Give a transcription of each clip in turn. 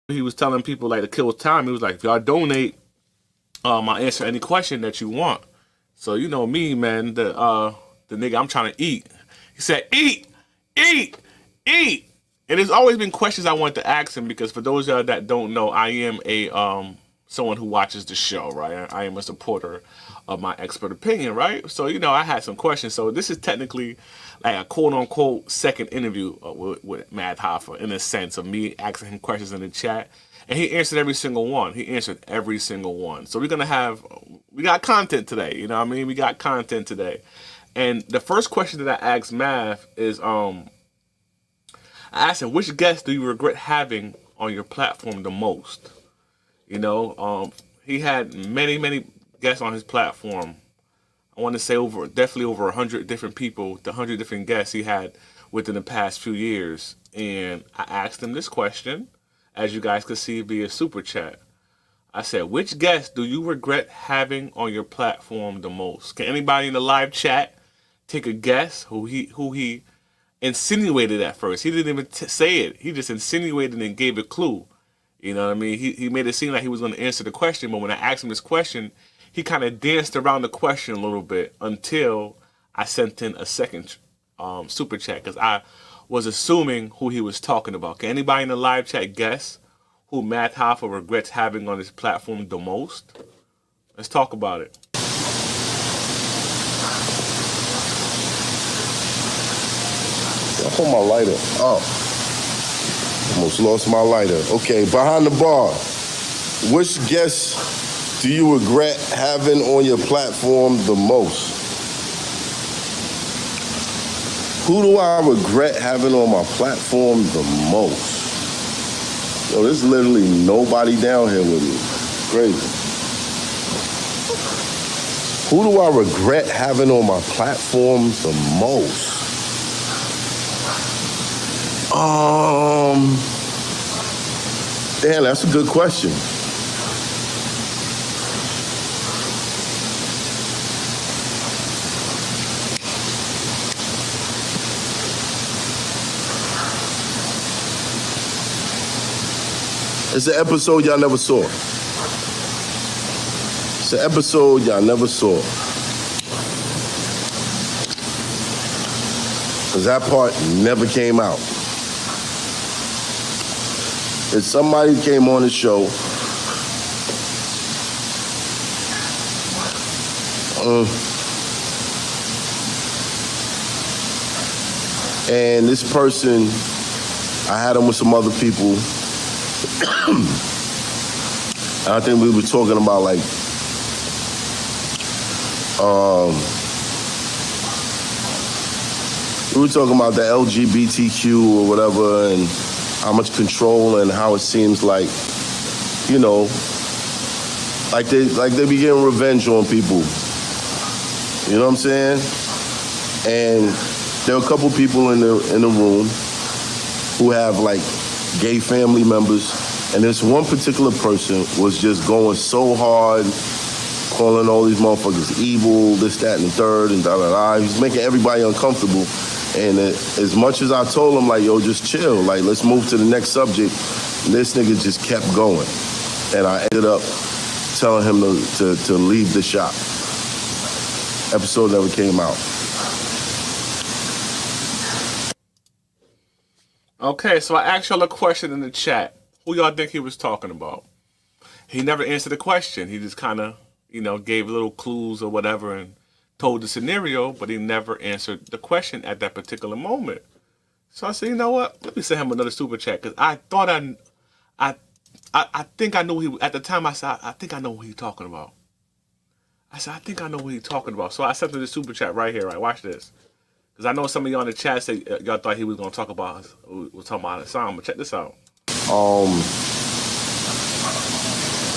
he was telling people like to kill time. He was like, if y'all donate, I answer any question that you want. So you know me, man, the nigga I'm trying to eat. He said, eat, eat, eat. And there's always been questions I wanted to ask him because for those of y'all that don't know, I am a someone who watches the show, right? I am a supporter of my expert opinion, right? So you know, I had some questions. So this is technically like a quote unquote second interview with Matt Hoffa in a sense of me asking him questions in the chat. And he answered every single one. He answered every single one. So we got content today. You know what I mean? We got content today. And the first question that I asked Mav is, I asked him, which guest do you regret having on your platform the most? You know, he had many, many guests on his platform. I want to say definitely over 100 different people, the 100 different guests he had within the past few years. And I asked him this question, as you guys could see via Super Chat. I said, which guest do you regret having on your platform the most? Can anybody in the live chat take a guess who he insinuated at first? He didn't even say it. He just insinuated and gave a clue. You know what I mean? He made it seem like he was going to answer the question, but when I asked him this question, he kind of danced around the question a little bit until I sent in a second super chat because I was assuming who he was talking about. Can anybody in the live chat guess who Matt Hoffa regrets having on his platform the most? Let's talk about it. I put my lighter. Oh. Almost lost my lighter. Okay, behind the bar. Which guest do you regret having on your platform the most? Who do I regret having on my platform the most? Yo, there's literally nobody down here with me. Crazy. Who do I regret having on my platform the most? Damn, that's a good question. It's an episode y'all never saw. It's an episode y'all never saw. Because that part never came out. If somebody came on the show and this person, I had him with some other people. I think we were talking about like we were talking about the LGBTQ or whatever and how much control and how it seems like, you know, like they be getting revenge on people. You know what I'm saying? And there are a couple people in the room who have like gay family members, and this one particular person was just going so hard, calling all these motherfuckers evil, this, that, and the third, and da-da-da. He's making everybody uncomfortable. And as much as I told him, like, yo, just chill, like, let's move to the next subject, this nigga just kept going. And I ended up telling him to leave the shop. Episode never came out. Okay, so I asked y'all a question in the chat. Who y'all think he was talking about? He never answered the question. He just kind of, you know, gave little clues or whatever and told the scenario, but he never answered the question at that particular moment. So I said, you know what? Let me send him another super chat because I thought I think I knew he at the time. I said I think I know who he's talking about. I said I think I know who he's talking about. So I sent him the super chat right here. Right, watch this because I know some of y'all in the chat say y'all thought he was gonna talk about Hassan. But check this out.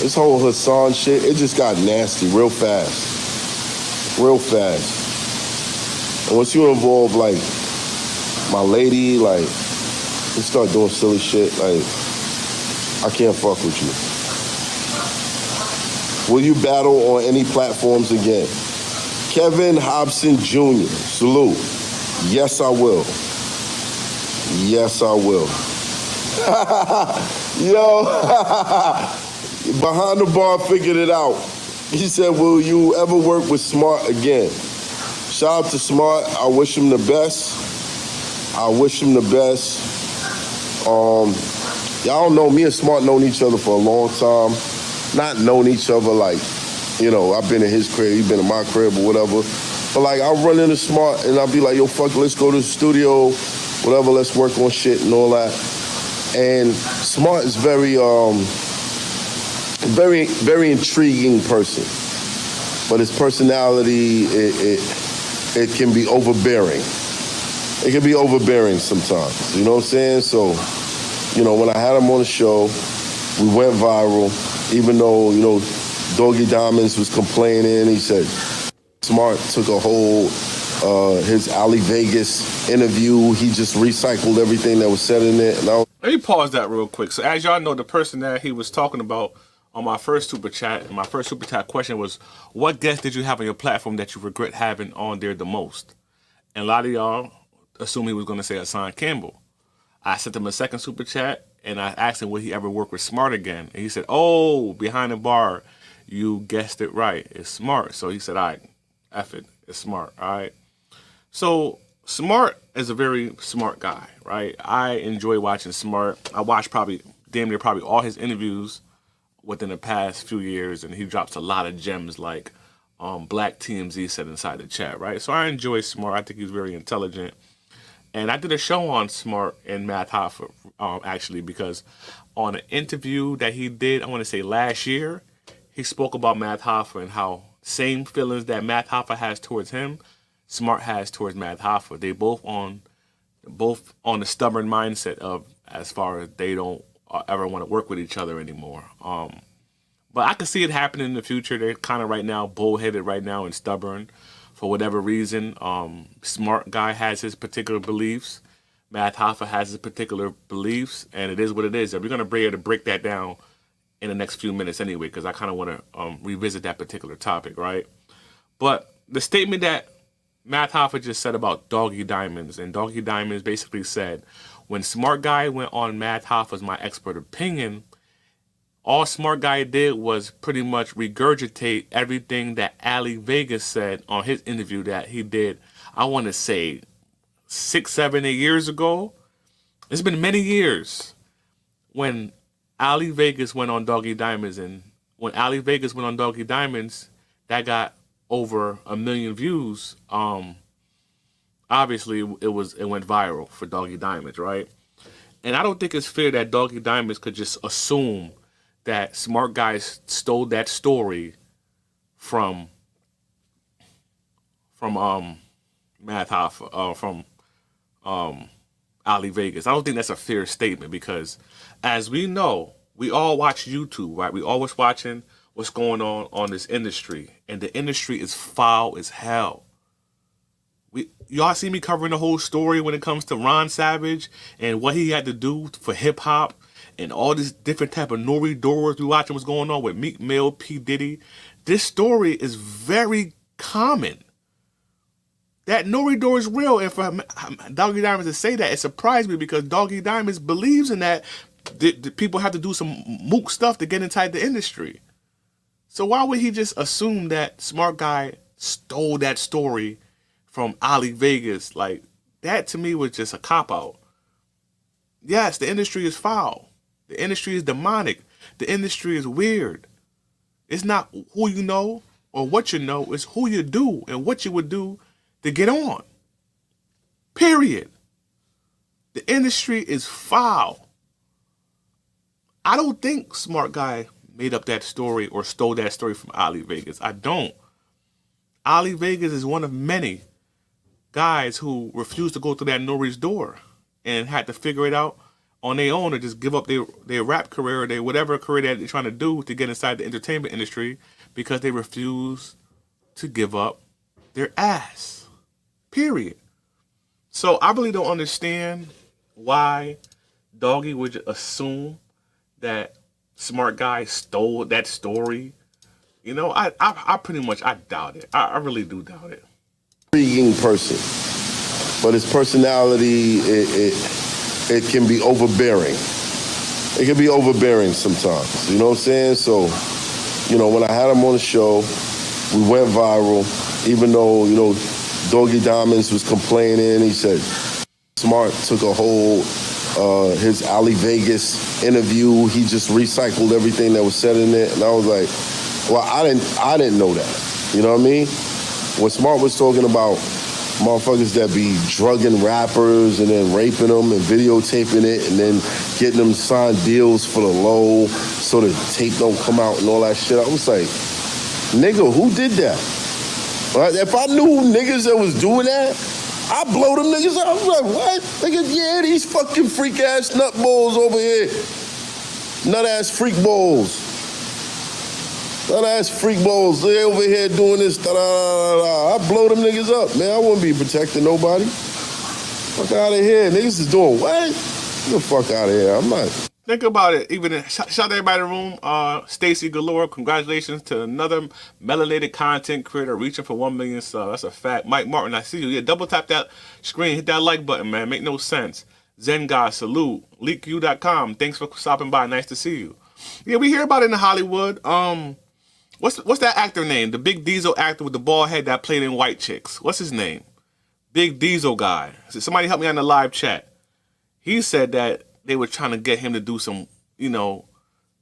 This whole Hassan shit, it just got nasty real fast. Real fast. And once you involve, like, my lady, like, you start doing silly shit, like, I can't fuck with you. Will you battle on any platforms again? Kevin Hobson Jr., salute. Yes, I will. Yes, I will. Yo, behind the bar figured it out. He said, will you ever work with Smart again? Shout out to Smart. I wish him the best. I wish him the best. Y'all know me and Smart known each other for a long time. Not known each other like, you know, I've been in his crib, he's been in my crib or whatever. But like, I'll run into Smart and I'll be like, yo, fuck, let's go to the studio, whatever, let's work on shit and all that. And Smart is very intriguing person. But his personality, it can be overbearing. It can be overbearing sometimes, you know what I'm saying? So, you know, when I had him on the show, we went viral, even though, you know, Doggy Diamonds was complaining. He said, Smart took a whole, his Ali Vegas interview. He just recycled everything that was said in it. Let me pause that real quick. So as y'all know, the person that he was talking about on my first super chat, and my first super chat question was, what guest did you have on your platform that you regret having on there the most? And a lot of y'all assumed he was going to say Hassan Campbell. I sent him a second super chat, and I asked him would he ever work with Smart again. And he said, oh, behind the bar, you guessed it right. It's Smart. So he said, all right, F it. It's Smart. All right. So Smart is a very smart guy, right? I enjoy watching Smart. I watched damn near all his interviews within the past few years, and he drops a lot of gems like Black TMZ said inside the chat, right? So I enjoy Smart. I think he's very intelligent. And I did a show on Smart and Matt Hoffa, actually, because on an interview that he did, I want to say last year, he spoke about Matt Hoffa and how same feelings that Matt Hoffa has towards him, Smart has towards Matt Hoffa. They both on the stubborn mindset of as far as they don't ever want to work with each other anymore. But I can see it happening in the future. They're kind of right now bullheaded right now and stubborn. For whatever reason, Smart guy has his particular beliefs. Matt Hoffa has his particular beliefs, and it is what it is. And we're going to be able to break that down in the next few minutes anyway, because I kind of want to revisit that particular topic, right? But the statement that Matt Hoffa just said about Doggy Diamonds, and Doggy Diamonds basically said, when Smart Guy went on Matt Hoffa's My Expert Opinion, all Smart Guy did was pretty much regurgitate everything that Ali Vegas said on his interview that he did, I want to say 6, 7, 8 years ago. It's been many years when Ali Vegas went on Doggy Diamonds, and when Ali Vegas went on Doggy Diamonds, that got over 1 million views. Obviously it went viral for Doggy Diamonds, right? And I don't think it's fair that Doggy Diamonds could just assume that Smart Guys stole that story from Matt Hoffa, from Ali Vegas. I don't think that's a fair statement, because as we know, we all watch YouTube, right? We always watching what's going on this industry, and the industry is foul as hell. Y'all see me covering the whole story when it comes to Ron Savage and what he had to do for hip hop and all these different type of Nori doors. We watching what's going on with Meek Mill, P. Diddy. This story is very common. That Nori door is real, and for Doggy Diamonds to say that, it surprised me, because Doggy Diamonds believes in that. The people have to do some mook stuff to get inside the industry. So why would he just assume that Smart Guy stole that story from Ali Vegas? Like, that to me was just a cop-out. Yes, the industry is foul. The industry is demonic. The industry is weird. It's not who you know or what you know. It's who you do and what you would do to get on. Period. The industry is foul. I don't think Smart Guy made up that story or stole that story from Ali Vegas. I don't. Ali Vegas is one of many guys who refused to go through that Nori's door and had to figure it out on their own, or just give up their rap career or their whatever career that they're trying to do to get inside the entertainment industry, because they refuse to give up their ass. Period. So I really don't understand why Doggy would assume that Smart Guy stole that story. You know, I pretty much, I doubt it. I really do doubt it. Intriguing person, but his personality, it can be overbearing. it can be overbearing sometimes. You know what I'm saying? So, when I had him on the show, we went viral. Even though, Doggy Diamonds was complaining, he said Smart took a whole his Ali Vegas interview. He just recycled everything that was said in it, and I was like, well, I didn't know that. You know what I mean? When Smart was talking about motherfuckers that be drugging rappers and then raping them and videotaping it and then getting them signed deals for the low so the tape don't come out and all that shit, I was like, nigga, who did that? Right? If I knew niggas that was doing that, I'd blow them niggas out. I was like, what? Nigga, yeah, these fucking freak-ass nutballs over here. Nut-ass freak balls. Nut-ass freak balls. They over here doing this, da-da-da-da-da. I'd blow them niggas up, man. I wouldn't be protecting nobody. Fuck out of here. Niggas is doing what? Get the fuck out of here. I'm not... Think about it. Shout out to everybody in the room. Stacy Galore, congratulations to another melanated content creator reaching for 1 million subs. That's a fact. Mike Martin, I see you. Yeah, double tap that screen. Hit that like button, man. Make no sense. Zen God, salute. LeakU.com. Thanks for stopping by. Nice to see you. Yeah, we hear about it in Hollywood. What's that actor name? The big Diesel actor with the bald head that played in White Chicks. What's his name? Big Diesel guy. Somebody help me on the live chat. He said that they were trying to get him to do some,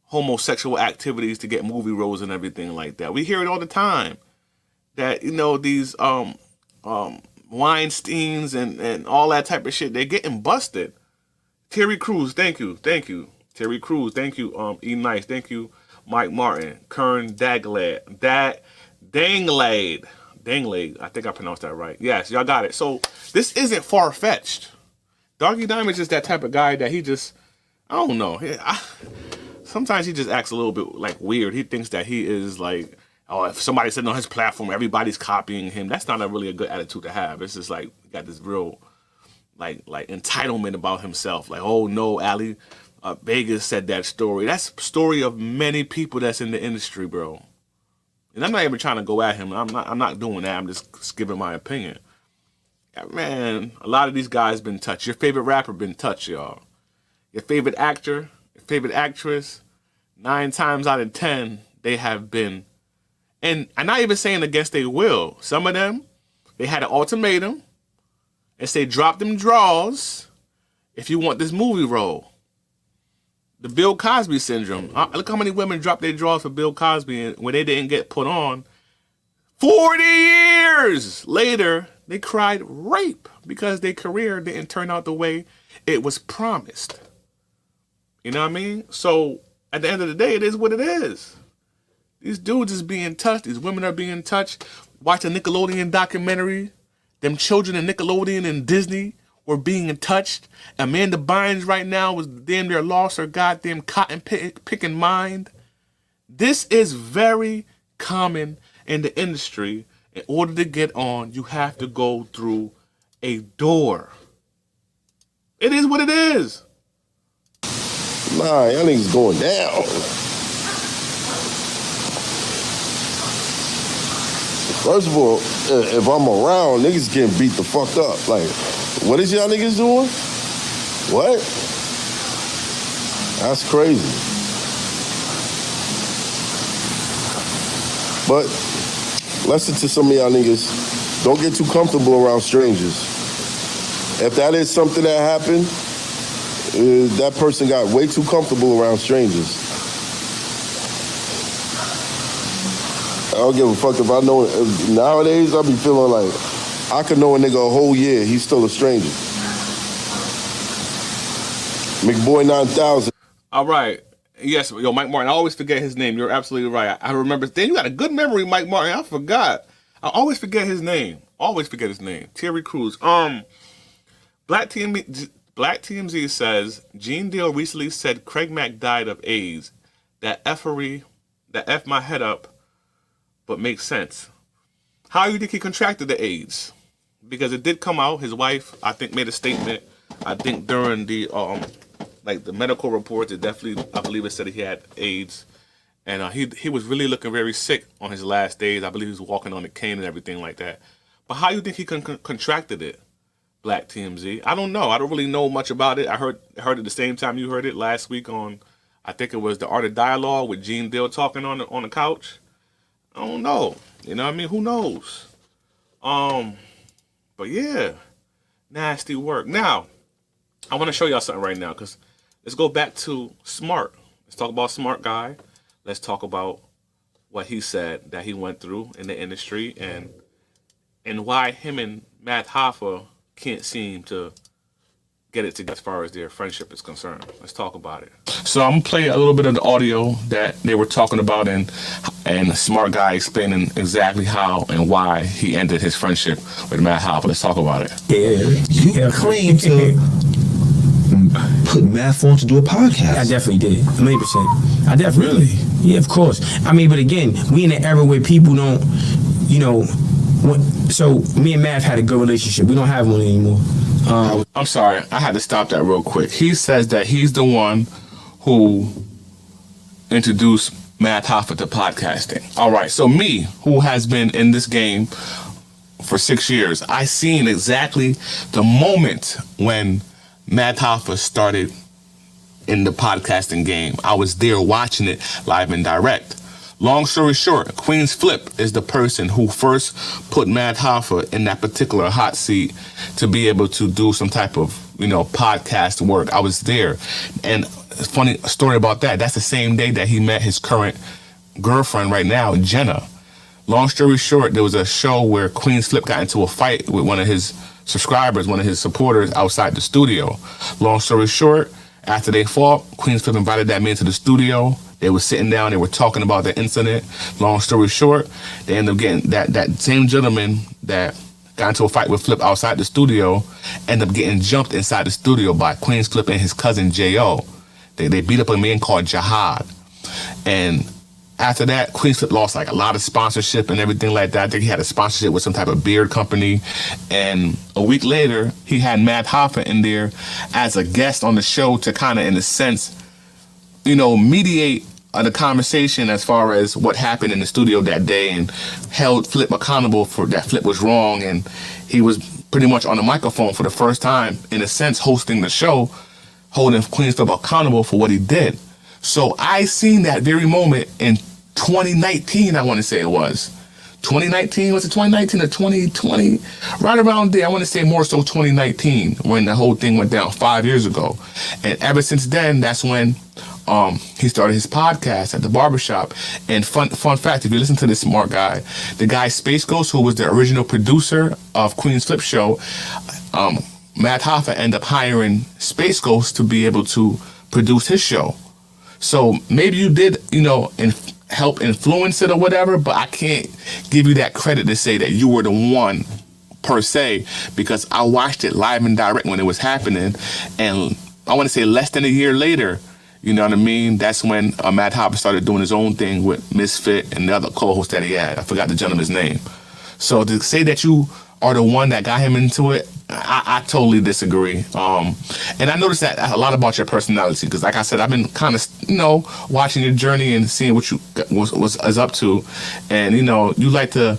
homosexual activities to get movie roles and everything like that. We hear it all the time. That, these Weinsteins and all that type of shit, they're getting busted. Terry Crews, thank you. Terry Crews, thank you. E. Nice, thank you. Mike Martin, Kern Danglade, I think I pronounced that right. Yes, y'all got it. So this isn't far-fetched. Doggy Diamond's just that type of guy that he just, I don't know. Sometimes he just acts a little bit like weird. He thinks that he is like, oh, if somebody's sitting on his platform, everybody's copying him. That's not really a good attitude to have. It's just like, he got this real, like entitlement about himself. Like, oh no, Ali Vegas said that story. That's the story of many people that's in the industry, bro. And I'm not even trying to go at him. I'm not doing that. I'm just giving my opinion. Man, a lot of these guys been touched. Your favorite rapper been touched, y'all. Your favorite actor, your favorite actress, 9 times out of 10, they have been. And I'm not even saying against their will. Some of them, they had an ultimatum and say, drop them draws if you want this movie role. The Bill Cosby syndrome. Look how many women dropped their draws for Bill Cosby and when they didn't get put on. 40 years later, they cried rape because their career didn't turn out the way it was promised. You know what I mean? So at the end of the day, it is what it is. These dudes is being touched. These women are being touched. Watch a Nickelodeon documentary. Them children in Nickelodeon and Disney were being touched. Amanda Bynes right now was damn near lost her goddamn cotton picking mind. This is very common in the industry. In order to get on, you have to go through a door. It is what it is. Nah, y'all niggas going down. First of all, if I'm around, niggas getting beat the fuck up. Like, what is y'all niggas doing? What? That's crazy. But lesson to some of y'all niggas, don't get too comfortable around strangers. If that is something that happened, that person got way too comfortable around strangers. I don't give a fuck if I know. Nowadays, I be feeling like I could know a nigga a whole year. He's still a stranger. McBoy 9000. All right. Yes, yo, Mike Martin. I always forget his name. You're absolutely right. I remember. Then you got a good memory, Mike Martin. I forgot. I always forget his name. Terry Crews. Black TMZ says Gene Deal recently said Craig Mack died of AIDS. That F my head up, but makes sense. How do you think he contracted the AIDS? Because it did come out. His wife, I think, made a statement. I think during the the medical reports, it definitely, I believe it said he had AIDS. And he was really looking very sick on his last days. I believe he was walking on a cane and everything like that. But how do you think he contracted it, Black TMZ? I don't know. I don't really know much about it. I heard it the same time you heard it last week on I think it was The Art of Dialogue with Gene Deal talking on the couch. I don't know. You know what I mean? Who knows? But yeah, nasty work. Now, I want to show y'all something right now, because let's go back to Smart. Let's talk about Smart Guy. Let's talk about what he said that he went through in the industry, and why him and Matt Hoffa can't seem to get it together as far as their friendship is concerned. Let's talk about it. So I'm gonna play a little bit of the audio that they were talking about, and Smart Guy explaining exactly how and why he ended his friendship with Matt Hoffa. Let's talk about it. You claim to put Matt on to do a podcast. I definitely did, 100%. I definitely really? Yeah, of course. I mean, but again, we in an era where people don't, you know, so me and Matt had a good relationship. We don't have one anymore. I'm sorry, I had to stop that real quick. He says that he's the one who introduced Matt Hoffa to podcasting. All right, so me, who has been in this game for 6 years, I seen exactly the moment when Matt Hoffa started in the podcasting game. I was there watching it live and direct. Long story short, Queen's Flip is the person who first put Matt Hoffa in that particular hot seat to be able to do some type of, you know, podcast work. I was there. And funny story about that, that's the same day that he met his current girlfriend right now, Jenna. Long story short, there was a show where Queen's Flip got into a fight with one of his subscribers, one of his supporters outside the studio. Long story short, after they fought, Queen's Flip invited that man to the studio. They were sitting down, they were talking about the incident. Long story short, they ended up getting that same gentleman that got into a fight with Flip outside the studio, ended up getting jumped inside the studio by Queen's Flip and his cousin J.O. They beat up a man called Jihad. And after that, Queen's Flip lost like a lot of sponsorship and everything like that. I think he had a sponsorship with some type of beard company. And a week later, he had Matt Hoffa in there as a guest on the show to kind of, in a sense, you know, mediate the conversation as far as what happened in the studio that day, and held Flip accountable for that Flip was wrong. And he was pretty much on the microphone for the first time, in a sense, hosting the show, holding Queen's Flip accountable for what he did. So I seen that very moment in 2019, I want to say it was. 2019, was it 2019 or 2020? Right around there, I want to say more so 2019, when the whole thing went down 5 years ago. And ever since then, that's when he started his podcast at the barbershop. And fun fact, if you listen to this Smart Guy, the guy Space Ghost, who was the original producer of Queen's Flip show, Matt Hoffa ended up hiring Space Ghost to be able to produce his show. So maybe you did, you know, help influence it or whatever, but I can't give you that credit to say that you were the one per se, because I watched it live and direct when it was happening. And I want to say less than a year later, you know what I mean, that's when Matt Hoffa started doing his own thing with Misfit and the other co-host that he had. I forgot the gentleman's name. So to say that you are the one that got him into it, I totally disagree. And I noticed that a lot about your personality, because like I said, I've been kind of, you know, watching your journey and seeing what you was up to. And, you know, you like to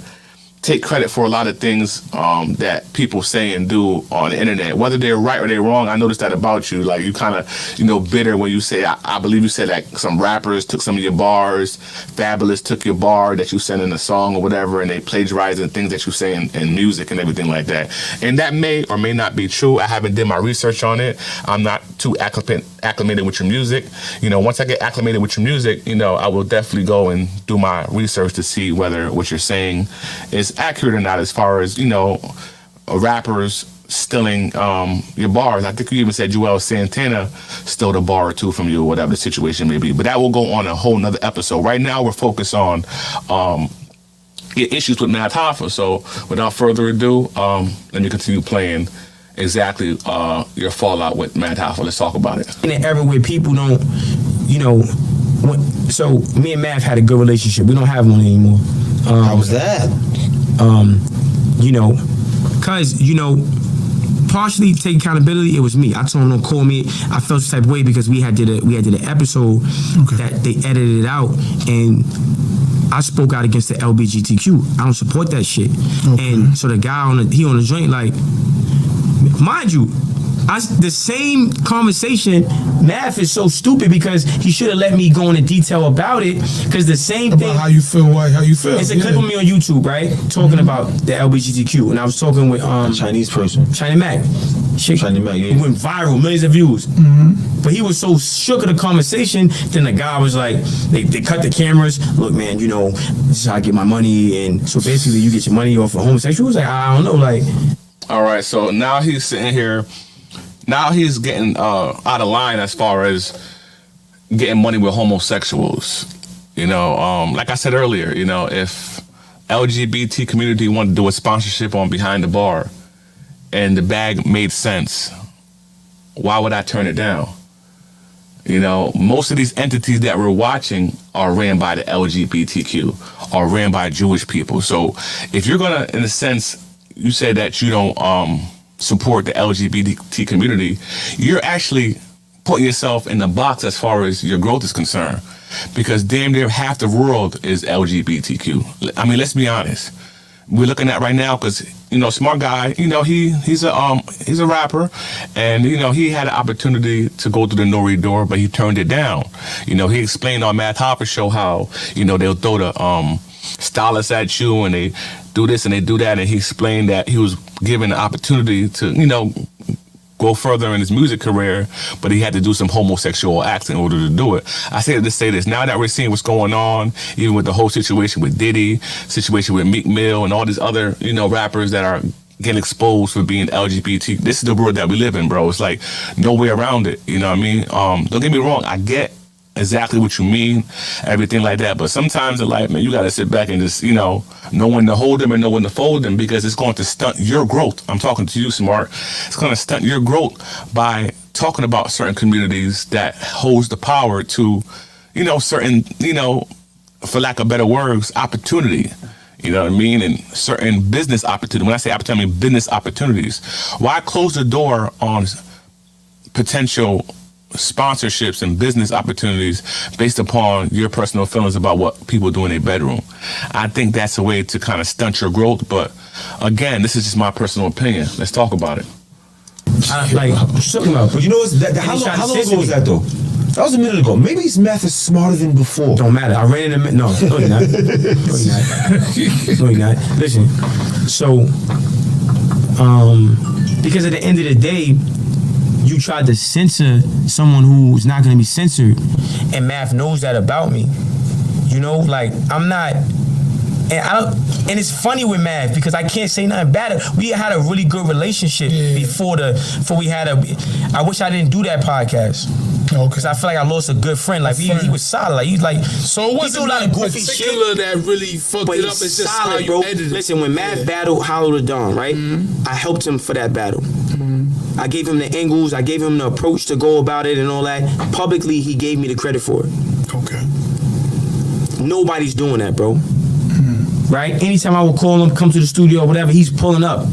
take credit for a lot of things that people say and do on the internet, whether they're right or they're wrong. I noticed that about you. Like, you kind of, you know, bitter when you say, I believe you said that some rappers took some of your bars, Fabulous took your bar that you said in a song or whatever, and they plagiarizing things that you say in music and everything like that. And that may or may not be true. I haven't did my research on it. I'm not too acclimated with your music. You know, once I get acclimated with your music, you know, I will definitely go and do my research to see whether what you're saying is accurate or not, as far as, you know, rappers stealing your bars. I think you even said Joel Santana stole a bar or two from you, or whatever the situation may be. But that will go on a whole nother episode. Right now, we're focused on issues with Matt Hoffa. So without further ado, let me continue playing exactly your fallout with Matt Hoffa. Let's talk about it. In an era where people don't, you know, so me and Matt had a good relationship. We don't have one anymore. How was that? You know, cause, you know, partially take accountability, it was me. I told him don't call me. I felt some type of way because we had did an episode that they edited it out, and I spoke out against the LGBTQ. I don't support that shit. And so the guy on the joint, like, mind you, the same conversation. Math is so stupid because he should have let me go into detail about it. Because the same About thing. how you feel, how you feel. It's a clip of me on YouTube, right? Talking about the LGBTQ, and I was talking with Chinese person. China Mac. Shit, China Mac, yeah. He went viral, millions of views. But he was so shook of the conversation. Then the guy was like, they cut the cameras. Look, man, you know, this is how I get my money, and so basically you get your money off of homosexuals. Like, I don't know, like. All right, so now he's sitting here. Now he's getting out of line as far as getting money with homosexuals. You know, like I said earlier, you know, if LGBT community wanted to do a sponsorship on Behind the Bar and the bag made sense, why would I turn it down? You know, most of these entities that we're watching are ran by the LGBTQ, are ran by Jewish people. So if you're gonna, in a sense, you say that you don't support the LGBT community, you're actually putting yourself in the box as far as your growth is concerned, because damn near half the world is LGBTQ. I mean, let's be honest. We're looking at right now because, you know, smart guy, you know, he's a rapper, and, you know, he had an opportunity to go through the Nori door, but he turned it down. You know, he explained on Matt Hoffa show how, you know, they'll throw the stylists at you and they do this and they do that, and he explained that he was given the opportunity to, you know, go further in his music career, but he had to do some homosexual acts in order to do it. I say to say this, now that we're seeing what's going on, even with the whole situation with Diddy, situation with Meek Mill, and all these other, you know, rappers that are getting exposed for being LGBT, this is the world that we live in, bro. It's like no way around it, you know what I mean? Don't get me wrong, I get exactly what you mean, everything like that, but sometimes in life, man, you gotta sit back and just, you know when to hold them and know when to fold them, because it's going to stunt your growth. I'm talking to you, Smart. It's going to stunt your growth by talking about certain communities that holds the power to, you know, certain, you know, for lack of better words, opportunity. You know what I mean? And certain business opportunity. When I say opportunity, I mean business opportunities. Why close the door on potential sponsorships and business opportunities based upon your personal feelings about what people do in their bedroom? I think that's a way to kind of stunt your growth. But again, this is just my personal opinion. Let's talk about it. Like, talking about, But you know what's how long ago was that though? That was a minute ago. Maybe his math is smarter than before. don't matter. I ran in the no, you're not. No, you're not. No, you're not. Listen, so, because at the end of the day, you tried to censor someone who's not going to be censored, and Math knows that about me. You know, like, I'm not, and I don't, and it's funny with Math because I can't say nothing bad. We had a really good relationship before we had I wish I didn't do that podcast. Because I feel like I lost a good friend. Like, he was solid. Like, he's like, so it wasn't a lot of goofy particular shit that really fucked but it up. he's It's just solid, how you bro. edited it. Listen, when Matt battled Hollow the Dawn, right? I helped him for that battle. I gave him the angles. I gave him the approach to go about it and all that. Publicly, he gave me the credit for it. Okay. Nobody's doing that, bro. Right? Anytime I would call him, come to the studio or whatever, he's pulling up.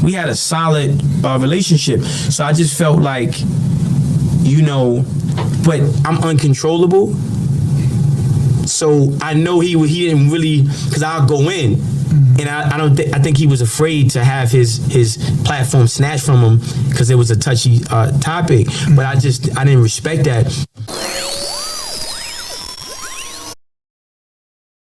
We had a solid relationship. So I just felt like, you know, but I'm uncontrollable. So I know he didn't really, because I'll go in. And I think he was afraid to have his platform snatched from him because it was a touchy topic. But I didn't respect that.